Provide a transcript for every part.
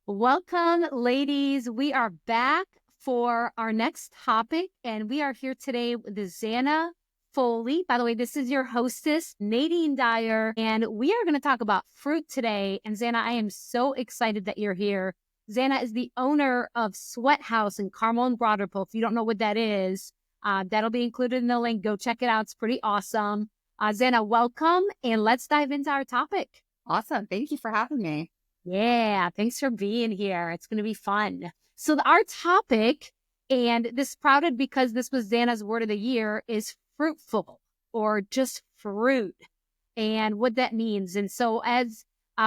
Welcome, ladies. We are back for our next topic, and we are here today with Zanna Foley. By the way, this is your hostess, Nadine Dyer, and we are going to talk about fruit today. And Zanna, I am so excited that you're here. Zanna is the owner of SWEATHOUZ in Carmel and Broad Ripple. If you don't know what that is, that'll be included in the link. Go check it out. It's pretty awesome. Zanna, welcome, and let's dive into our topic. Awesome. Thank you for having me. Yeah, thanks for being here. It's going to be fun. So our topic, and this sprouted because this was Zanna's word of the year, is fruitful or just fruit and what that means. And so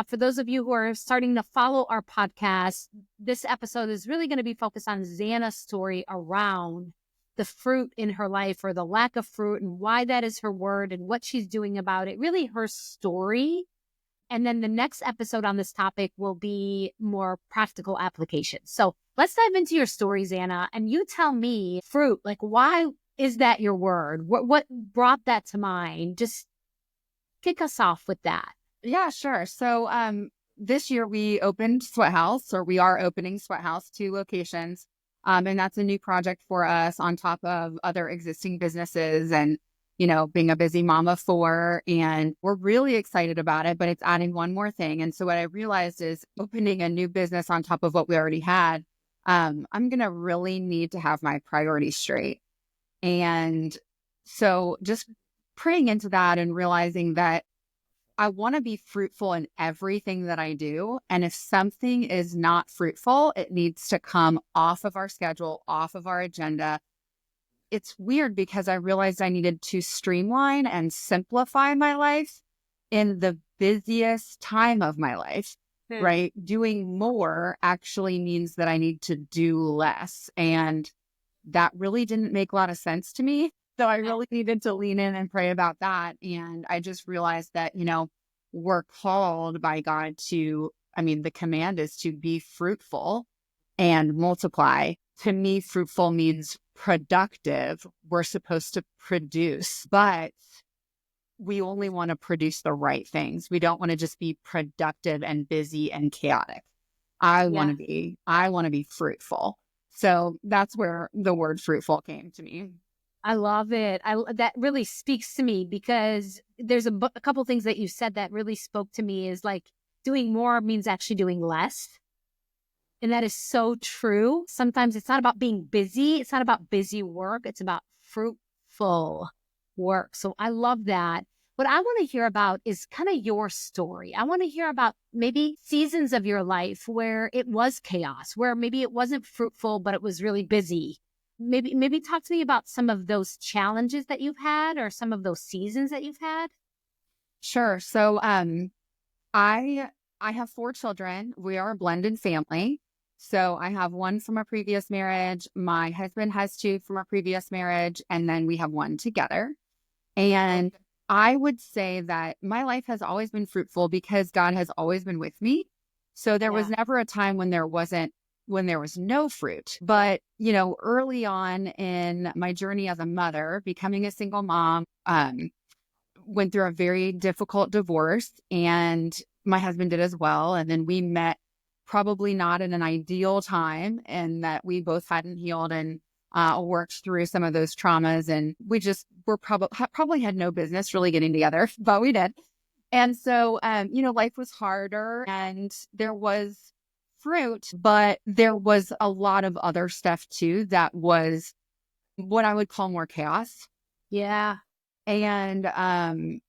for those of you who are starting to follow our podcast, this episode is really going to be focused on Zanna's story around the fruit in her life or the lack of fruit and why that is her word and what she's doing about it, really her story. And then the next episode on this topic will be more practical applications. So let's dive into your story, Zanna, and you tell me fruit, like why is that your word? What brought that to mind? Just kick us off with that. Yeah, sure. So this year we opened SWEATHOUZ, or we are opening SWEATHOUZ, 2 locations. And that's a new project for us on top of other existing businesses and being a busy mom of 4, and we're really excited about it, but it's adding one more thing. And so what I realized is opening a new business on top of what we already had, I'm going to really need to have my priorities straight. And so just praying into that and realizing that I want to be fruitful in everything that I do. And if something is not fruitful, it needs to come off of our schedule, off of our agenda. It's weird because I realized I needed to streamline and simplify my life in the busiest time of my life, right? Doing more actually means that I need to do less. And that really didn't make a lot of sense to me. So I really needed to lean in and pray about that. And I just realized that, we're called by God the command is to be fruitful and multiply. To me, fruitful means productive. We're supposed to produce, but we only want to produce the right things. We don't want to just be productive and busy and chaotic. I want to be fruitful. So that's where the word fruitful came to me. I love it. That really speaks to me because there's a couple things that you said that really spoke to me is like doing more means actually doing less. And that is so true. Sometimes it's not about being busy. It's not about busy work. It's about fruitful work. So I love that. What I want to hear about is kind of your story. I want to hear about maybe seasons of your life where it was chaos, where maybe it wasn't fruitful, but it was really busy. Maybe talk to me about some of those challenges that you've had or some of those seasons that you've had. Sure. So I have 4 children. We are a blended family. So I have 1 from a previous marriage. My husband has 2 from a previous marriage, and then we have 1 together. And I would say that my life has always been fruitful because God has always been with me. So there was never a time when there was no fruit. But, early on in my journey as a mother, becoming a single mom, went through a very difficult divorce, and my husband did as well. And then we met probably not in an ideal time, and that we both hadn't healed and worked through some of those traumas. And we just probably had no business really getting together, but we did. And so, life was harder and there was fruit, but there was a lot of other stuff too that was what I would call more chaos. Yeah. And,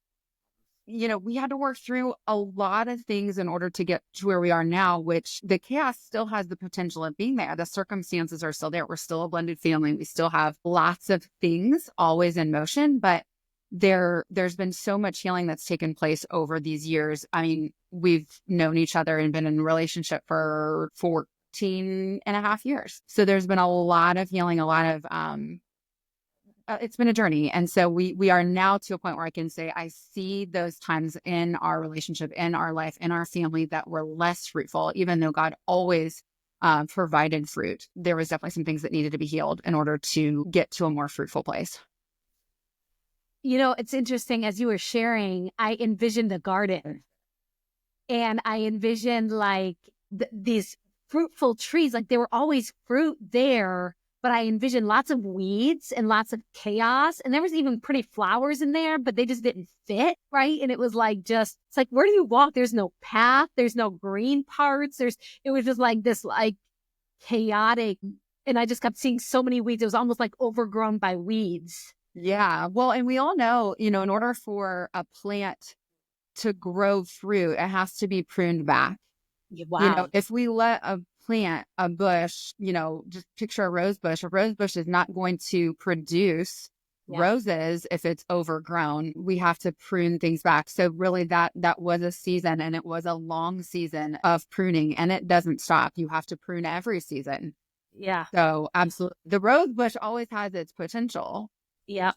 we had to work through a lot of things in order to get to where we are now, which the chaos still has the potential of being there. The circumstances are still there. We're still a blended family. We still have lots of things always in motion, but there's been so much healing that's taken place over these years. I mean, we've known each other and been in a relationship for 14 and a half years. So there's been a lot of healing, a lot of, it's been a journey. And so we are now to a point where I can say, I see those times in our relationship, in our life, in our family that were less fruitful, even though God always provided fruit. There was definitely some things that needed to be healed in order to get to a more fruitful place. It's interesting. As you were sharing, I envisioned the garden and I envisioned like these fruitful trees. Like there were always fruit there, but I envisioned lots of weeds and lots of chaos. And there was even pretty flowers in there, but they just didn't fit, right? And it was like it's like, where do you walk? There's no path. There's no green parts. It was just like this like chaotic. And I just kept seeing so many weeds. It was almost like overgrown by weeds. Yeah. Well, and we all know, in order for a plant to grow fruit, it has to be pruned back. Wow. If we let a plant, a bush, just picture a rose bush is not going to produce roses if it's overgrown. We have to prune things back. So really that was a season, and it was a long season of pruning, and it doesn't stop. You have to prune every season. Yeah. So absolutely. The rose bush always has its potential. Yeah.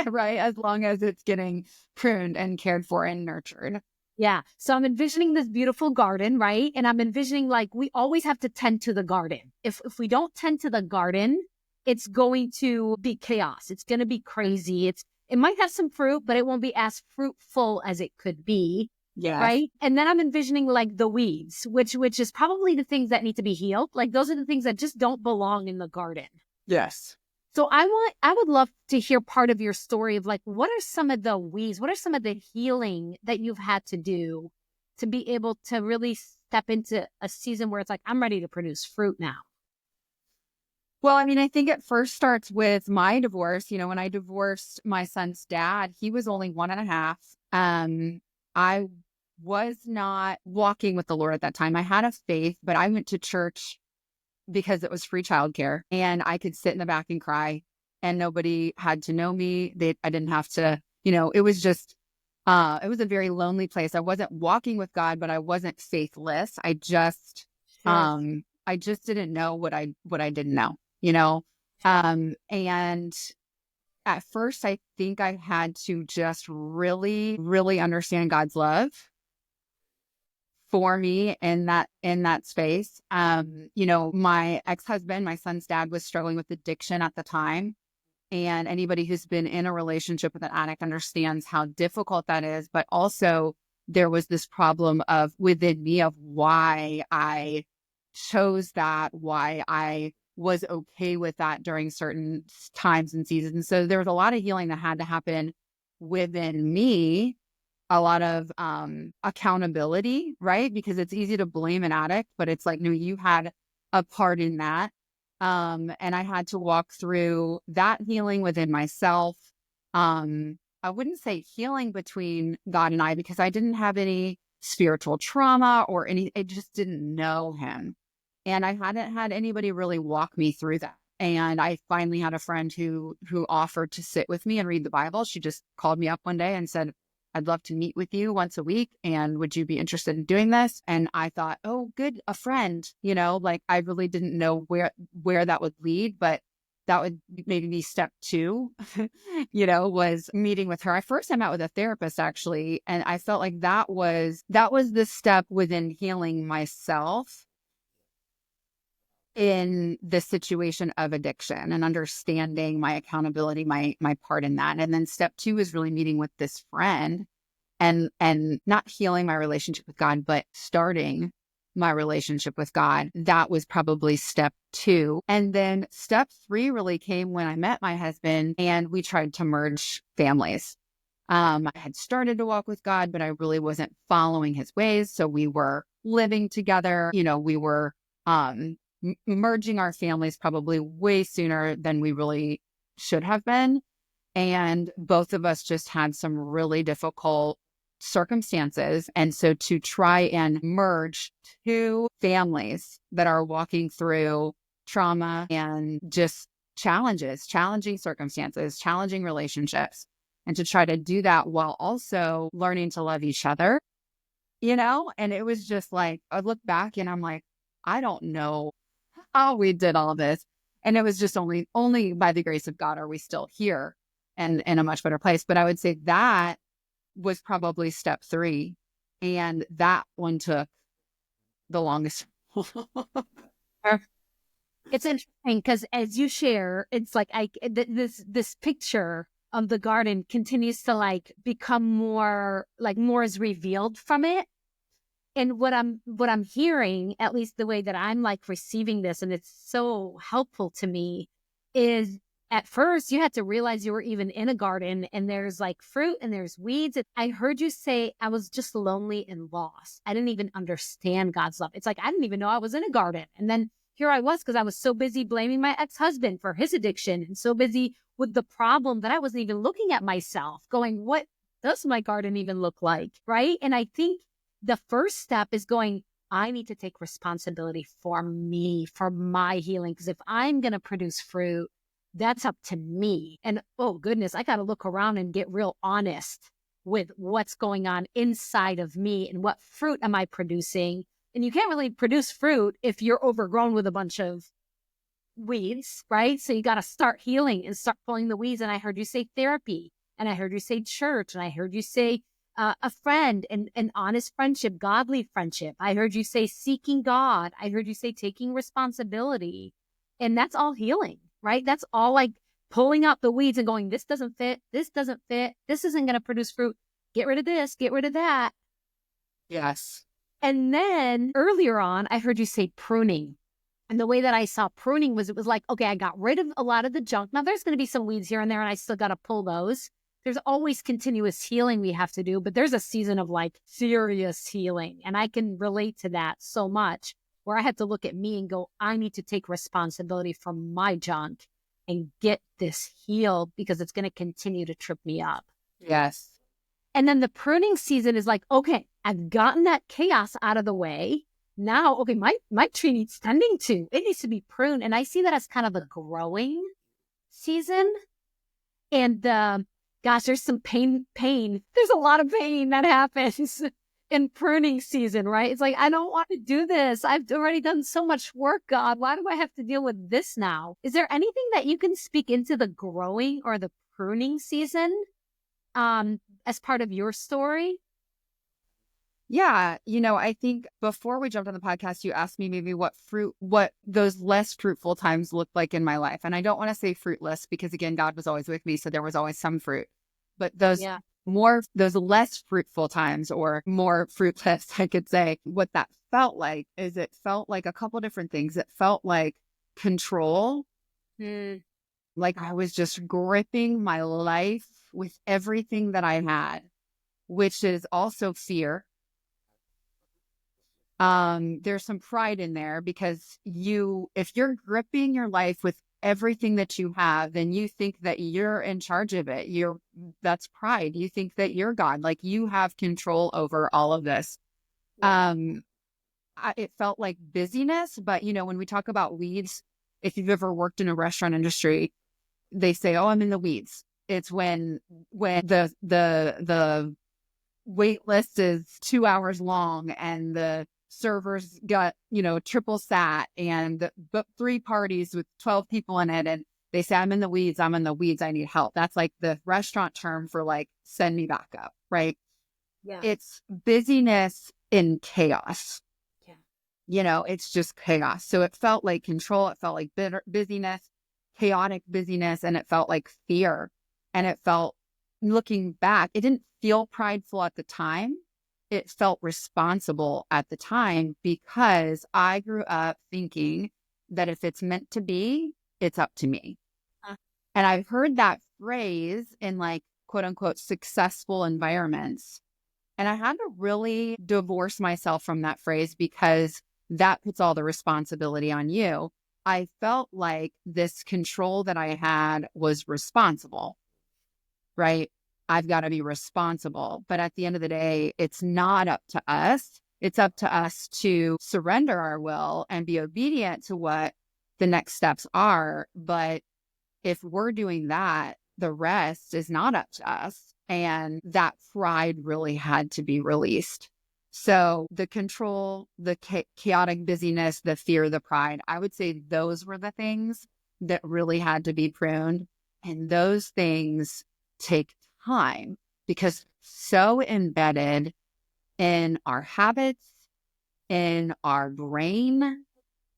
Right. As long as it's getting pruned and cared for and nurtured. Yeah. So I'm envisioning this beautiful garden, right? And I'm envisioning like we always have to tend to the garden. If we don't tend to the garden, it's going to be chaos. It's going to be crazy. It might have some fruit, but it won't be as fruitful as it could be. Yeah. Right. And then I'm envisioning like the weeds, which is probably the things that need to be healed. Like those are the things that just don't belong in the garden. Yes. So I would love to hear part of your story of like, what are some of the weeds? What are some of the healing that you've had to do to be able to really step into a season where it's like, I'm ready to produce fruit now? Well, I mean, I think it first starts with my divorce. When I divorced my son's dad, he was only 1.5. I was not walking with the Lord at that time. I had a faith, but I went to church because it was free childcare, and I could sit in the back and cry, and nobody had to know me. I didn't have to, it was just, it was a very lonely place. I wasn't walking with God, but I wasn't faithless. I just didn't know what I didn't know, and at first I think I had to just really, really understand God's love for me in that space. My ex-husband, my son's dad, was struggling with addiction at the time. And anybody who's been in a relationship with an addict understands how difficult that is. But also there was this problem within me of why I chose that, why I was okay with that during certain times and seasons. So there was a lot of healing that had to happen within me. A lot of accountability, right? Because it's easy to blame an addict, but it's like, no, you had a part in that. And I had to walk through that healing within myself. I wouldn't say healing between God and I, because I didn't have any spiritual trauma or I just didn't know him. And I hadn't had anybody really walk me through that. And I finally had a friend who offered to sit with me and read the Bible. She just called me up one day and said, I'd love to meet with you once a week. And would you be interested in doing this? And I thought, oh, good. A friend, like I really didn't know where that would lead, but that would maybe be step 2, was meeting with her. First I met with a therapist actually. And I felt like that was the step within healing myself in the situation of addiction and understanding my accountability, my part in that. And then step 2 is really meeting with this friend and not healing my relationship with God, but starting my relationship with God. That was probably step 2. And then step 3 really came when I met my husband and we tried to merge families. I had started to walk with God, but I really wasn't following his ways. So we were living together, we were, merging our families probably way sooner than we really should have been. And both of us just had some really difficult circumstances. And so to try and merge 2 families that are walking through trauma and just challenging circumstances, challenging relationships, and to try to do that while also learning to love each other, and it was just like, I look back and I'm like, I don't know how we did all this. And it was just only by the grace of God are we still here and in a much better place. But I would say that was probably step 3. And that one took the longest. It's interesting because as you share, it's like this picture of the garden continues to like become more is revealed from it. And what I'm hearing, at least the way that I'm like receiving this, and it's so helpful to me, is at first you had to realize you were even in a garden and there's like fruit and there's weeds. I heard you say I was just lonely and lost. I didn't even understand God's love. It's like I didn't even know I was in a garden. And then here I was because I was so busy blaming my ex-husband for his addiction and so busy with the problem that I wasn't even looking at myself, going, what does my garden even look like? Right. And I think the first step is going, I need to take responsibility for me, for my healing. Because if I'm going to produce fruit, that's up to me. And oh goodness, I got to look around and get real honest with what's going on inside of me and what fruit am I producing. And you can't really produce fruit if you're overgrown with a bunch of weeds, right? So you got to start healing and start pulling the weeds. And I heard you say therapy, and I heard you say church, and I heard you say a friend and an honest friendship, godly friendship. I heard you say seeking God. I heard you say taking responsibility. And that's all healing, right? That's all like pulling out the weeds and going, this doesn't fit. This doesn't fit. This isn't going to produce fruit. Get rid of this. Get rid of that. Yes. And then earlier on, I heard you say pruning. And the way that I saw pruning was, it was like, okay, I got rid of a lot of the junk. Now there's going to be some weeds here and there, and I still got to pull those. There's always continuous healing we have to do, but there's a season of like serious healing. And I can relate to that so much, where I had to look at me and go, I need to take responsibility for my junk and get this healed, because it's going to continue to trip me up. Yes. And then the pruning season is like, okay, I've gotten that chaos out of the way. Now, okay, my tree needs tending to. It needs to be pruned. And I see that as kind of a growing season. And gosh, there's some pain. There's a lot of pain that happens in pruning season, right? It's like, I don't want to do this. I've already done so much work, God. Why do I have to deal with this now? Is there anything that you can speak into the growing or the pruning season as part of your story? Yeah. I think before we jumped on the podcast, you asked me maybe what those less fruitful times looked like in my life. And I don't want to say fruitless, because again, God was always with me. So there was always some fruit, but those less fruitful times, or more fruitless, I could say, what that felt like is it felt like a couple different things. It felt like control. Like I was just gripping my life with everything that I had, which is also fear. There's some pride in there, because if you're gripping your life with everything that you have, then you think that you're in charge of it. That's pride. You think that you're God, like you have control over all of this. Yeah. It felt like busyness, but when we talk about weeds, if you've ever worked in a restaurant industry, they say, oh, I'm in the weeds. It's when the wait list is 2 hours long and the servers got, triple sat and booked 3 parties with 12 people in it. And they say, I'm in the weeds. I need help. That's like the restaurant term for like, send me back up. Right. Yeah. It's busyness in chaos. Yeah. It's just chaos. So it felt like control. It felt like busyness, chaotic busyness. And it felt like fear. And it felt, looking back, it didn't feel prideful at the time. It felt responsible at the time, because I grew up thinking that if it's meant to be, it's up to me. And I've heard that phrase in like, quote unquote, successful environments. And I had to really divorce myself from that phrase, because that puts all the responsibility on you. I felt like this control that I had was responsible, right? I've got to be responsible. But at the end of the day, it's not up to us. It's up to us to surrender our will and be obedient to what the next steps are. But if we're doing that, the rest is not up to us. And that pride really had to be released. So the control, the chaotic busyness, the fear, the pride, I would say those were the things that really had to be pruned. And those things take time, because so embedded in our habits, in our brain,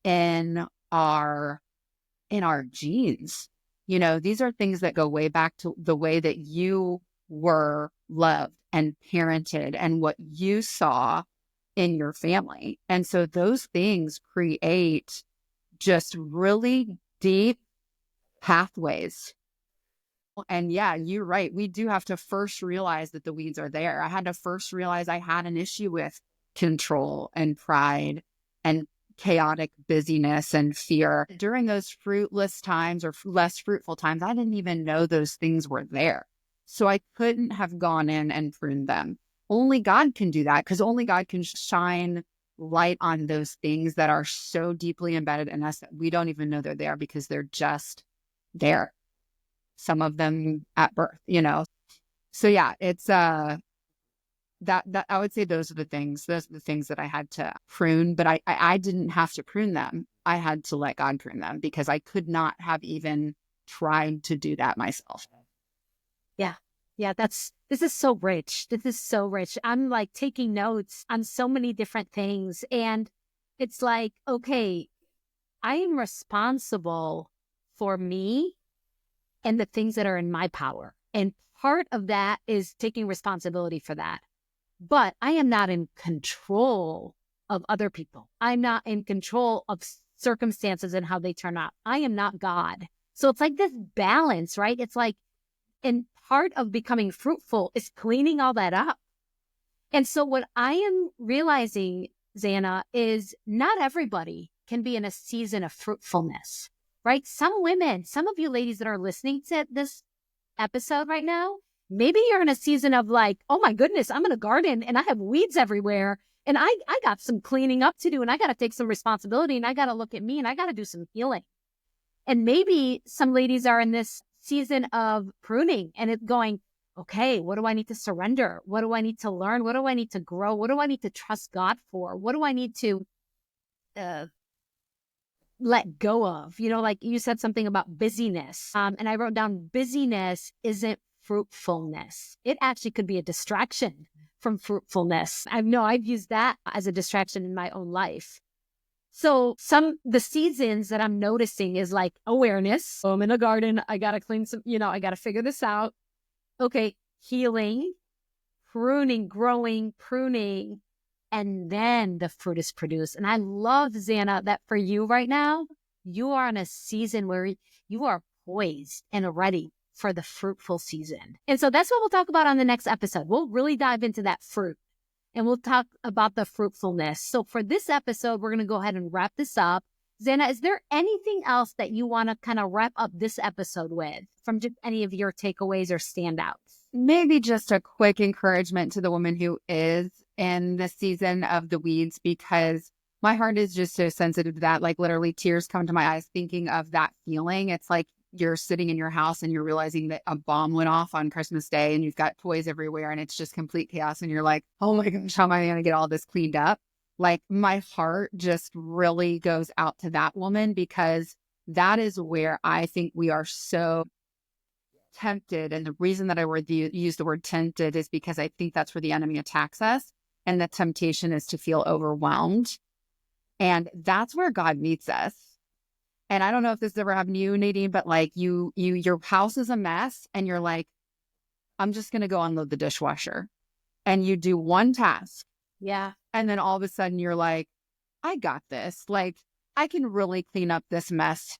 in our genes. These are things that go way back to the way that you were loved and parented, and what you saw in your family. And so those things create just really deep pathways. And yeah, you're right. We do have to first realize that the weeds are there. I had to first realize I had an issue with control and pride and chaotic busyness and fear. During those fruitless times or less fruitful times, I didn't even know those things were there. So I couldn't have gone in and pruned them. Only God can do that, because only God can shine light on those things that are so deeply embedded in us that we don't even know they're there, because they're just there. Some of them at birth, So yeah, it's that I would say those are the things that I had to prune, but I didn't have to prune them. I had to let God prune them, because I could not have even tried to do that myself. Yeah. Yeah. This is so rich. This is so rich. I'm like taking notes on so many different things. And it's like, okay, I am responsible for me and the things that are in my power. And part of that is taking responsibility for that. But I am not in control of other people. I'm not in control of circumstances and how they turn out. I am not God. So it's like this balance, right? It's like, and part of becoming fruitful is cleaning all that up. And so what I am realizing, Zanna, is not everybody can be in a season of fruitfulness, right? Some women, some of you ladies that are listening to this episode right now, maybe you're in a season of like, oh my goodness, I'm in a garden and I have weeds everywhere. And I got some cleaning up to do, and I got to take some responsibility, and I got to look at me, and I got to do some healing. And maybe some ladies are in this season of pruning and it's going, okay, what do I need to surrender? What do I need to learn? What do I need to grow? What do I need to trust God for? What do I need to let go of? Like you said something about busyness. And I wrote down, busyness isn't fruitfulness. It actually could be a distraction from fruitfulness. I've used that as a distraction in my own life. So the seasons that I'm noticing is like awareness. I'm in a garden. I got to clean some, I got to figure this out. Okay. Healing, pruning, growing, pruning, and then the fruit is produced. And I love, Zanna, that for you right now, you are in a season where you are poised and ready for the fruitful season. And so that's what we'll talk about on the next episode. We'll really dive into that fruit. And we'll talk about the fruitfulness. So for this episode, we're going to go ahead and wrap this up. Zanna, is there anything else that you want to kind of wrap up this episode with from just any of your takeaways or standouts? Maybe just a quick encouragement to the woman who is in the season of the weeds, because my heart is just so sensitive to that. Like literally tears come to my eyes thinking of that feeling. It's like you're sitting in your house and you're realizing that a bomb went off on Christmas Day and you've got toys everywhere and it's just complete chaos. And you're like, oh my gosh, how am I going to get all this cleaned up? Like my heart just really goes out to that woman, because that is where I think we are so tempted. And the reason that I use the word tempted is because I think that's where the enemy attacks us. And the temptation is to feel overwhelmed. And that's where God meets us. And I don't know if this has ever happened to you, Nadine, but like your house is a mess and you're like, I'm just going to go unload the dishwasher. And you do one task. Yeah. And then all of a sudden you're like, I got this. Like I can really clean up this mess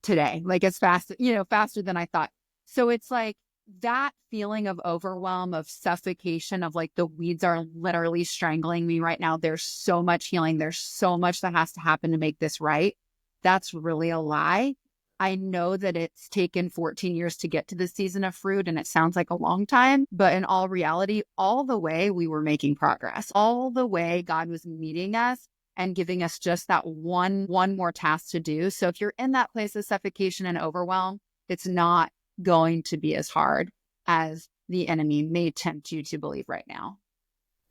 today. Like it's faster than I thought. So it's like that feeling of overwhelm, of suffocation, of like the weeds are literally strangling me right now. There's so much healing. There's so much that has to happen to make this right. That's really a lie. I know that it's taken 14 years to get to the season of fruit, and it sounds like a long time, but in all reality, all the way we were making progress. All the way God was meeting us and giving us just that one more task to do. So if you're in that place of suffocation and overwhelm, it's not going to be as hard as the enemy may tempt you to believe right now.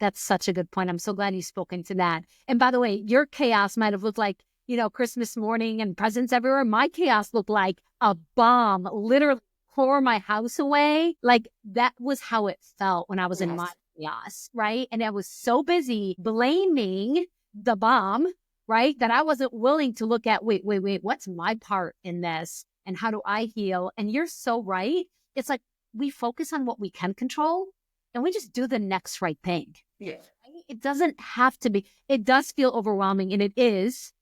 That's such a good point. I'm so glad you spoke into that. And by the way, your chaos might have looked like, Christmas morning and presents everywhere. My chaos looked like a bomb, literally tore my house away. Like that was how it felt when I was in my chaos, right? And I was so busy blaming the bomb, right? That I wasn't willing to look at, wait, what's my part in this? And how do I heal? And you're so right. It's like we focus on what we can control and we just do the next right thing. Yeah. Right? it doesn't have to be. It does feel overwhelming, and it is,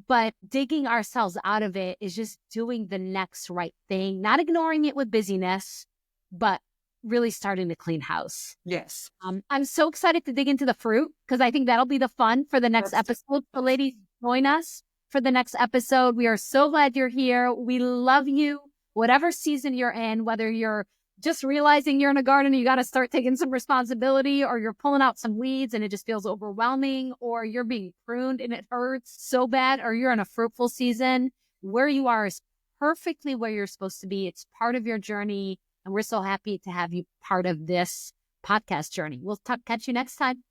but digging ourselves out of it is just doing the next right thing, not ignoring it with busyness, but really starting to clean house. Yes. I'm so excited to dig into the fruit because I think that'll be the fun for the next episode. So ladies, join us for the next episode. We are so glad you're here. We love you, whatever season you're in, whether you're just realizing you're in a garden and you got to start taking some responsibility, or you're pulling out some weeds and it just feels overwhelming, or you're being pruned and it hurts so bad, or you're in a fruitful season. Where you are is perfectly where you're supposed to be. It's part of your journey. And we're so happy to have you part of this podcast journey. We'll catch you next time.